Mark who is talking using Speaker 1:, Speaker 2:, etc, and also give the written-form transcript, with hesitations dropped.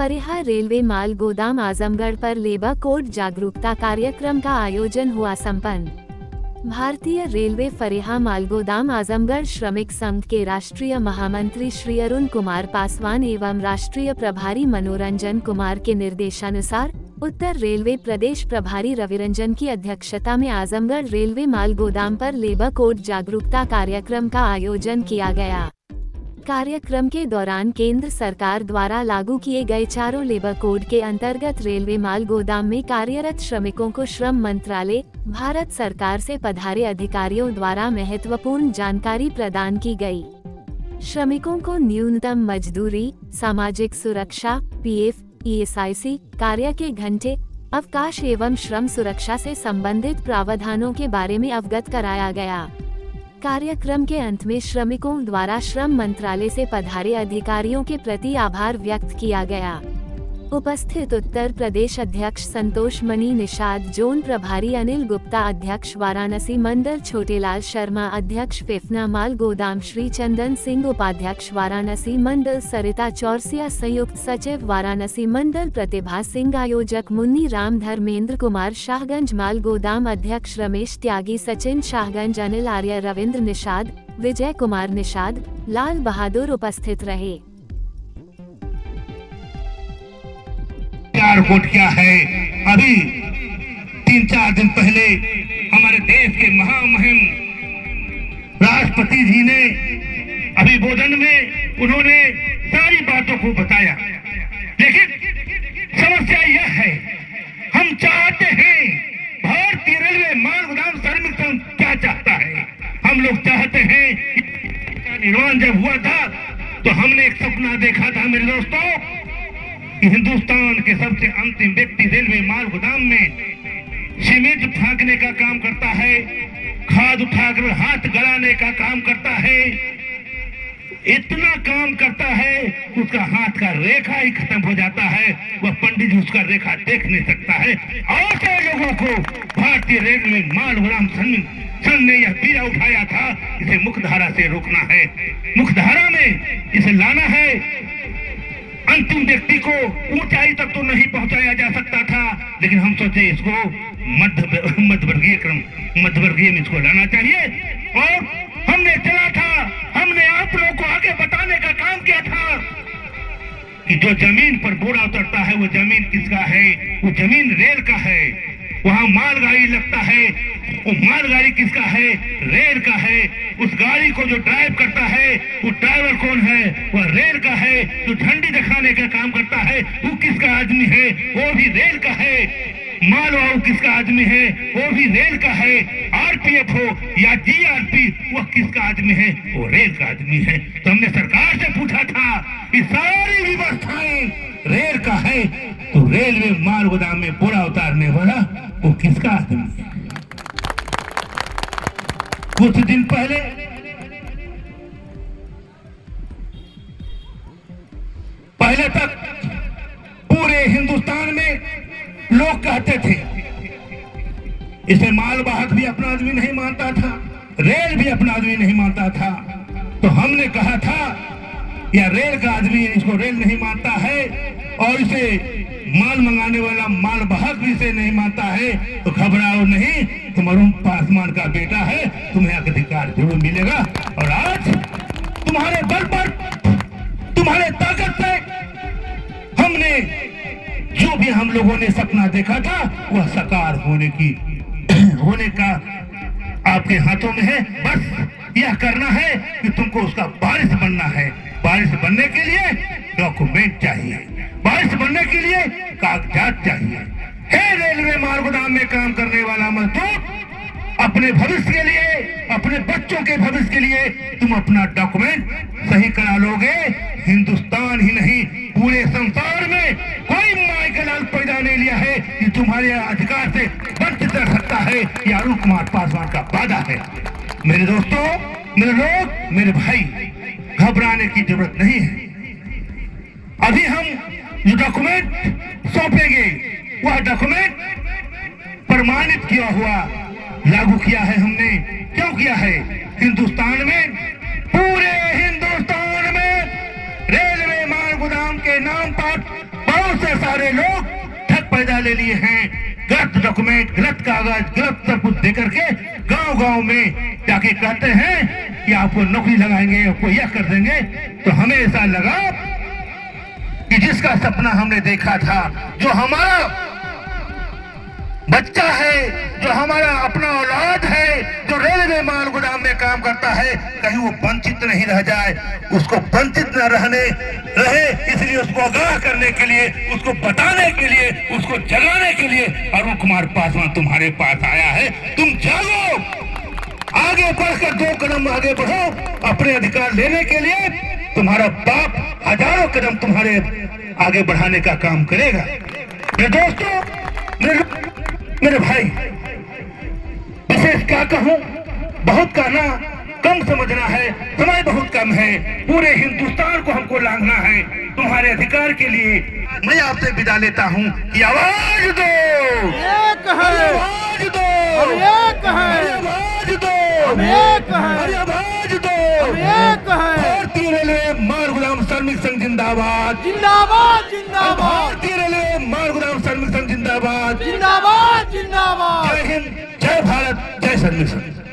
Speaker 1: फरेहा railway माल गोदाम आजमगढ़ पर labour code जागरूकता कार्यक्रम का आयोजन हुआ संपन्न। भारतीय रेलवे फरेहा माल गोदाम आजमगढ़ श्रमिक संघ के राष्ट्रीय महामंत्री श्री अरुण कुमार पासवान एवं राष्ट्रीय प्रभारी मनोरंजन कुमार के निर्देशानुसार उत्तर रेलवे प्रदेश प्रभारी रविरंजन की अध्यक्षता में आजमगढ़ रेलवे माल गोदाम पर लेबर कोड जागरूकता कार्यक्रम का आयोजन किया गया। कार्यक्रम के दौरान केंद्र सरकार द्वारा लागू किए गए चारों लेबर कोड के अंतर्गत रेलवे माल गोदाम में कार्यरत श्रमिकों को श्रम मंत्रालय, भारत सरकार से पधारे अधिकारियों द्वारा महत्वपूर्ण जानकारी प्रदान की गई। श्रमिकों को न्यूनतम मजदूरी, सामाजिक सुरक्षा, पीएफ, ईएसआईसी, कार्य के घंटे, अवकाश एवं श्रम सुरक्षा से संबंधित प्रावधानों के बारे में अवगत कराया गया। कार्यक्रम के अंत में श्रमिकों द्वारा श्रम मंत्रालय से पधारे अधिकारियों के प्रति आभार व्यक्त किया गया। उपस्थित उत्तर प्रदेश अध्यक्ष संतोष मणि निषाद, जोन प्रभारी अनिल गुप्ता, अध्यक्ष वाराणसी मंडल छोटेलाल शर्मा, अध्यक्ष फिफना माल गोदाम श्री चंदन सिंह, उपाध्यक्ष वाराणसी मंडल सरिता चौरसिया, संयुक्त सचिव वाराणसी मंडल प्रतिभा सिंह, आयोजक मुन्नी राम, धर्मेंद्र कुमार, शाहगंज माल गोदाम अध्यक्ष रमेश त्यागी, सचिन शाहगंज, अनिल आर्य, रविंद्र निषाद, विजय कुमार निषाद, लाल बहादुर उपस्थित रहे।
Speaker 2: कोड क्या है? अभी 3-4 दिन पहले हमारे देश के महामहिम राष्ट्रपति जी ने अभिवादन में उन्होंने सारी बातों को बताया, लेकिन समस्या यह है, हम चाहते हैं, भारतीय रेलवे माल गोदाम श्रमिक संघ क्या चाहता है? हम लोग चाहते हैं, निर्माण जब हुआ था तो हमने एक सपना देखा था मेरे दोस्तों, हिंदुस्तान के सबसे अंतिम व्यक्ति रेलवे माल गोदाम में सीमेंट फेंकने का काम करता है, खाद उठाकर हाथ गलाने का काम करता है, इतना काम करता है उसका हाथ का रेखा ही खत्म हो जाता है, वह पंडित जी उसका रेखा देख नहीं सकता है। ऐसे लोगों को भारतीय रेलवे माल गोदाम संघ ने यह बीड़ा उठाया था, इसे मुख्यधारा से रोकना है, मुख्यधारा में इसे लाना है। अंतिम व्यक्ति को ऊंचाई तक तो नहीं पहुंचाया जा सकता था, लेकिन हम सोचे इसको मध्यवर्गीय में इसको लाना चाहिए, और हमने चला था, हमने आप लोगों को आगे बताने का काम किया था कि जो जमीन पर बोरा उतरता है वो जमीन किसका है? वो जमीन रेल का है। वहाँ मालगाड़ी लगता है, वो मालगाड़ी किसका है? रेल का है। उस गाड़ी को जो ड्राइव करता है वो ड्राइवर कौन है? वह रेल का है। जो झंडी दिखाने का काम करता है वो किसका आदमी है? वो भी रेल का है। मालवाहू किसका आदमी है? वो भी रेल का है। आरपीएफ हो या जीआरपी, वह किसका आदमी है? वो रेल का आदमी है। तो हमने सरकार से पूछा था कि सारी व्यवस्थाएं रेल का है, तो रेलवे माल गोदाम में बोरा उतारने वाला वो किसका आदमी है? कुछ दिन पहले तक पूरे हिंदुस्तान में लोग कहते थे इसे मालवाहक भी अपना आदमी नहीं मानता था, रेल भी अपना आदमी नहीं मानता था। तो हमने कहा था या रेल का आदमी इसको रेल नहीं मानता है और इसे माल मंगाने वाला मालवाहक भी इसे नहीं मानता है, तो घबराओ नहीं, तुम अरुण पासवान का बेटा है, तुम्हें अधिकार जरूर मिलेगा। और आज तुम्हारे बल पर, तुम्हारे ताकत से हमने जो भी हम लोगों ने सपना देखा था वह साकार होने का आपके हाथों में है। बस यह करना है कि तुमको उसका वारिस बनना है। वारिस बनने के लिए डॉक्यूमेंट चाहिए, वारिस बनने के लिए कागजात चाहिए। हे रेलवे माल गोदाम में काम करने वाला मजदूर, अपने भविष्य के लिए, अपने बच्चों के भविष्य के लिए तुम अपना डॉक्यूमेंट सही करा लोगे, हिंदुस्तान ही नहीं पूरे संसार में कोई माई का लाल पैदा नहीं लिया है कि तुम्हारे अधिकार से वंचित रह सकता है। यह अरुण कुमार पासवान का वादा है। मेरे दोस्तों, मेरे लोग, मेरे भाई, घबराने की जरूरत नहीं है। अभी हम जो डॉक्यूमेंट सौंपेंगे वह डॉक्यूमेंट प्रमाणित किया हुआ लागू किया है हमने। क्यों किया है? हिंदुस्तान में, पूरे हिंदुस्तान में रेलवे माल गोदाम के नाम पर बहुत से सारे लोग ठग पैदा ले लिए हैं, गलत डॉक्यूमेंट, गलत कागज, गलत सब कुछ दे करके गांव गांव में जाके कहते हैं कि आपको नौकरी लगाएंगे, आपको यह कर देंगे। तो हमें ऐसा लगा कि जिसका सपना हमने देखा था, जो हमारा बच्चा है, जो हमारा अपना औलाद है, जो रेलवे माल गोदाम में काम करता है, कहीं वो वंचित नहीं रह जाए, उसको वंचित न रहे, इसलिए उसको आगाह करने के लिए, उसको बताने के लिए, उसको जगाने के लिए अरुण कुमार पासवान तुम्हारे पास आया है। तुम जागो, आगे बढ़कर 2 कदम आगे बढ़ो अपने अधिकार लेने के लिए। तुम्हारा बाप हजारों कदम तुम्हारे आगे बढ़ाने का काम करेगा। मेरे दोस्तों, मेरे भाई, विशेष क्या कहूं, बहुत कहना कम समझना है, समय बहुत कम है। पूरे हिंदुस्तान को हमको लांघना है तुम्हारे अधिकार के लिए। मैं आपसे विदा लेता हूं कि आवाज दो,
Speaker 3: एक है,
Speaker 2: आवाज दो,
Speaker 3: एक है,
Speaker 2: आवाज दो,
Speaker 3: एक है,
Speaker 2: आवाज दो,
Speaker 3: एक है।
Speaker 2: भारतीय रेलवे माल गुदाम श्रमिक संघ जिंदाबाद,
Speaker 3: जिंदाबाद जिंदाबाद,
Speaker 2: भारतीय रेलवे माल गुदाम श्रमिक संघ जिंदाबाद,
Speaker 3: जिंदाबाद जिंदाबाद।
Speaker 2: जय हिंद, जय भारत, जय श्रमिक संघ।